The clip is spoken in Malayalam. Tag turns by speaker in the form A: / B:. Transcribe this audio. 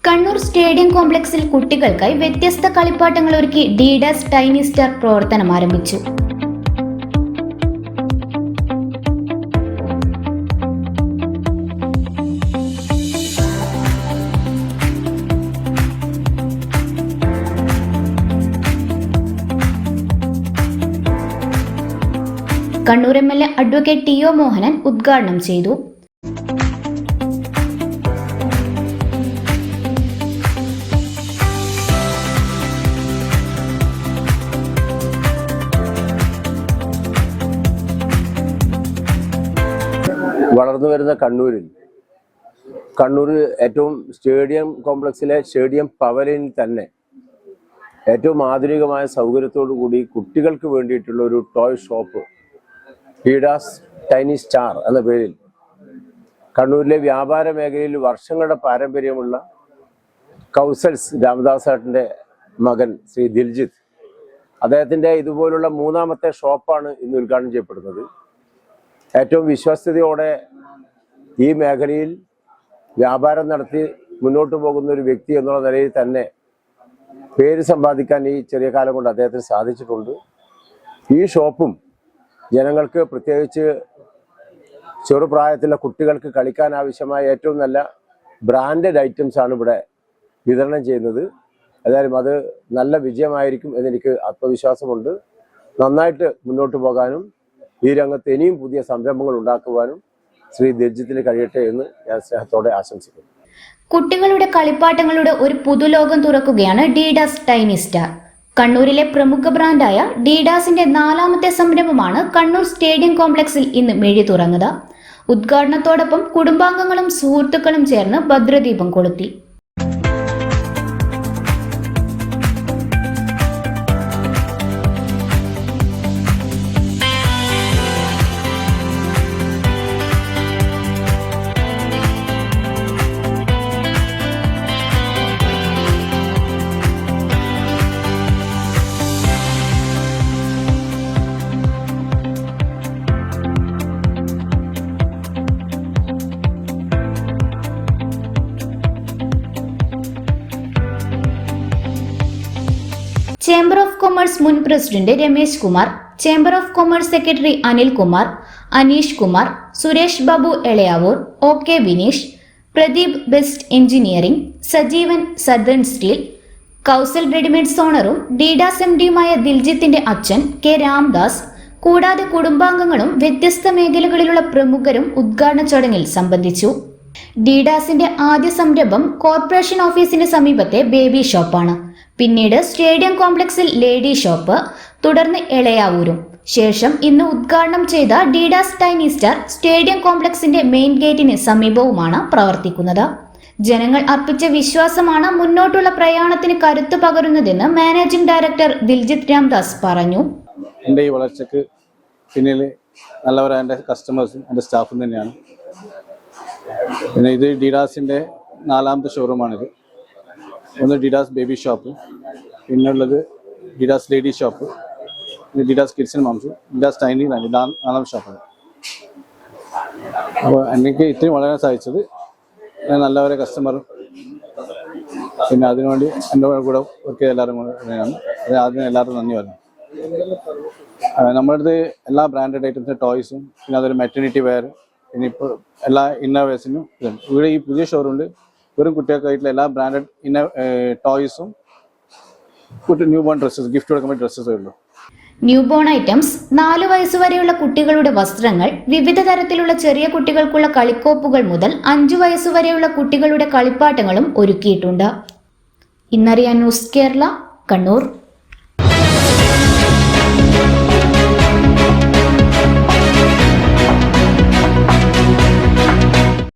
A: കണ്ണൂർ സ്റ്റേഡിയം കോംപ്ലക്സിൽ കുട്ടികൾക്കായി വ്യത്യസ്ത കളിപ്പാട്ടങ്ങൾ ഒരുക്കി ഡീഡാസ് ടൈനി സ്റ്റാർ പ്രവർത്തനം ആരംഭിച്ചു. Kannur MLA advocate T O Mohanan ഉദ്ഘാടനം ചെയ്തു.
B: വളർന്നു വരുന്ന കണ്ണൂർ ഏറ്റവും സ്റ്റേഡിയം കോംപ്ലക്സിലെ സ്റ്റേഡിയം പവലിയനിൽ തന്നെ ഏറ്റവും ആധുനികമായ സൗകര്യത്തോടു കൂടി കുട്ടികൾക്ക് വേണ്ടിയിട്ടുള്ള ഒരു ടോയ് ഷോപ്പ് ഡീഡാസ് ടൈനി സ്റ്റാർ എന്ന പേരിൽ കണ്ണൂരിലെ വ്യാപാര മേഖലയിൽ വർഷങ്ങളുടെ പാരമ്പര്യമുള്ള കൗസൽസ് രാമദാസേട്ടൻ്റെ മകൻ ശ്രീ ദിൽജിത്ത്, അദ്ദേഹത്തിൻ്റെ ഇതുപോലുള്ള മൂന്നാമത്തെ ഷോപ്പാണ് ഇന്ന് ഉദ്ഘാടനം ചെയ്യപ്പെടുന്നത്. ഏറ്റവും വിശ്വസ്തയോടെ ഈ മേഖലയിൽ വ്യാപാരം നടത്തി മുന്നോട്ട് പോകുന്ന ഒരു വ്യക്തി എന്നുള്ള നിലയിൽ തന്നെ പേര് സമ്പാദിക്കാൻ ഈ ചെറിയ കാലം കൊണ്ട് അദ്ദേഹത്തിന് സാധിച്ചിട്ടുണ്ട്. ഈ ഷോപ്പും ജനങ്ങൾക്ക്, പ്രത്യേകിച്ച് ചെറുപ്രായത്തിലുള്ള കുട്ടികൾക്ക് കളിക്കാൻ ആവശ്യമായ ഏറ്റവും നല്ല ബ്രാൻഡഡ് ഐറ്റംസ് ആണ് ഇവിടെ വിതരണം ചെയ്യുന്നത്. ഏതായാലും അത് നല്ല വിജയമായിരിക്കും എന്നെനിക്ക് ആത്മവിശ്വാസമുണ്ട്. നന്നായിട്ട് മുന്നോട്ട് പോകാനും ഈ രംഗത്ത് ഇനിയും പുതിയ സംരംഭങ്ങൾ ഉണ്ടാക്കുവാനും ശ്രീ ദിൽജിത്തിന് കഴിയട്ടെ എന്ന് ഞാൻ സ്നേഹത്തോടെ ആശംസിക്കുന്നു.
A: കുട്ടികളുടെ കളിപ്പാട്ടങ്ങളുടെ ഒരു പുതുലോകം തുറക്കുകയാണ് ഡീഡാസ് ടൈനി സ്റ്റാർ. കണ്ണൂരിലെ പ്രമുഖ ബ്രാൻഡായ ഡീഡാസിന്റെ 4ാമത്തെ സംരംഭമാണ് കണ്ണൂർ സ്റ്റേഡിയം കോംപ്ലക്സിൽ ഇന്ന് മെഴി തുറന്നത്. ഉദ്ഘാടനത്തോടൊപ്പം കുടുംബാംഗങ്ങളും സുഹൃത്തുക്കളും ചേർന്ന് ഭദ്രദീപം കൊളുത്തി. ചേംബർ ഓഫ് കൊമേഴ്സ് മുൻ president Ramesh Kumar, chamber of commerce secretary Anil Kumar, Aneesh Kumar, Suresh Babu Elayavoor, OK Vineesh, Pradeep best engineering, Sajeevan southern steel, Kausal readymades ഓണറും ഡീഡാസ് MDയുമായ ദിൽജിത്തിന്റെ അച്ഛൻ K രാംദാസ്, കൂടാതെ കുടുംബാംഗങ്ങളും വ്യത്യസ്ത മേഖലകളിലുള്ള പ്രമുഖരും ഉദ്ഘാടന ചടങ്ങിൽ സംബന്ധിച്ചു. ഡീഡാസിന്റെ ആദ്യ സംരംഭം കോർപ്പറേഷൻ ഓഫീസിന് സമീപത്തെ ബേബി ഷോപ്പാണ്. പിന്നീട് സ്റ്റേഡിയം കോംപ്ലക്സിൽ ലേഡി ഷോപ്പ്, തുടർന്ന് എളയാവൂരും. ശേഷം ഇന്ന് ഉദ്ഘാടനം ചെയ്ത ഡീഡാസ് ടൈനി സ്റ്റാർ സ്റ്റേഡിയം കോംപ്ലക്സിന്റെ മെയിൻ ഗേറ്റിന് സമീപവുമാണ് പ്രവർത്തിക്കുന്നത്. ജനങ്ങൾ അർപ്പിച്ച വിശ്വാസമാണ് മുന്നോട്ടുള്ള പ്രയാണത്തിന് കരുത്തു പകരുന്നതെന്ന് മാനേജിംഗ് ഡയറക്ടർ ദിൽജിത്ത് രാംദാസ് പറഞ്ഞു.
C: എൻ്റെ ഈ വളർച്ചയ്ക്ക് പിന്നിൽ നല്ലവരായ എൻ്റെ കസ്റ്റമേഴ്സും എൻ്റെ സ്റ്റാഫും തന്നെയാണ്. പിന്നെ ഇത് ഡീഡാസിൻ്റെ 4ാമത്തെ ഷോറൂമാണിത്. ഒന്ന് ഡീഡാസ് ബേബി ഷോപ്പ്, പിന്നുള്ളത് ഡീഡാസ് ലേഡി ഷോപ്പ്, പിന്നെ ഡീഡാസ് കിഡ്സ് ആൻഡ് മോംസ്, ഡീഡാസ് ടൈനി 4ാം ഷോപ്പാണ്. അപ്പോൾ എനിക്ക് ഇത്രയും വളരാൻ സാധിച്ചത് നല്ലവരെ കസ്റ്റമറും പിന്നെ അതിനുവേണ്ടി എൻ്റെ കൂടെ വർക്ക് ചെയ്ത എല്ലാവരും കൂടെയാണ്. അതിന് എല്ലാവർക്കും നന്ദി പറഞ്ഞു. നമ്മുടെ അടുത്ത് എല്ലാ ബ്രാൻഡഡ് ഐറ്റംസും, ടോയ്സും, പിന്നെ അതൊരു മെറ്റർണിറ്റി വെയർ, പിന്നെ ഇപ്പോൾ എല്ലാ ഇന്നോവേഴ്സിനും ഇതുണ്ട്. ഇവിടെ ഈ പുതിയ ഷോറൂമിൽ വെറും കുട്ടികൾക്കായിട്ടുള്ള എല്ലാ ബ്രാൻഡഡ് ടോയ്സും, ന്യൂ ബോൺ ഡ്രസ്സസ്, ഗിഫ്റ്റ് കൊടുക്കാൻ ഡ്രസ്സസേ ഉള്ളൂ.
A: ന്യൂ ബോൺ ഐറ്റംസ്, 4 വയസ്സുവരെയുള്ള കുട്ടികളുടെ വസ്ത്രങ്ങൾ, വിവിധ തരത്തിലുള്ള ചെറിയ കുട്ടികൾക്കുള്ള കളിക്കോപ്പുകൾ മുതൽ 5 വയസ്സുവരെയുള്ള കുട്ടികളുടെ കളിപ്പാട്ടങ്ങളും ഒരുക്കിയിട്ടുണ്ട്. ഇന്നറിയാൻ ന്യൂസ് കേരള, കണ്ണൂർ.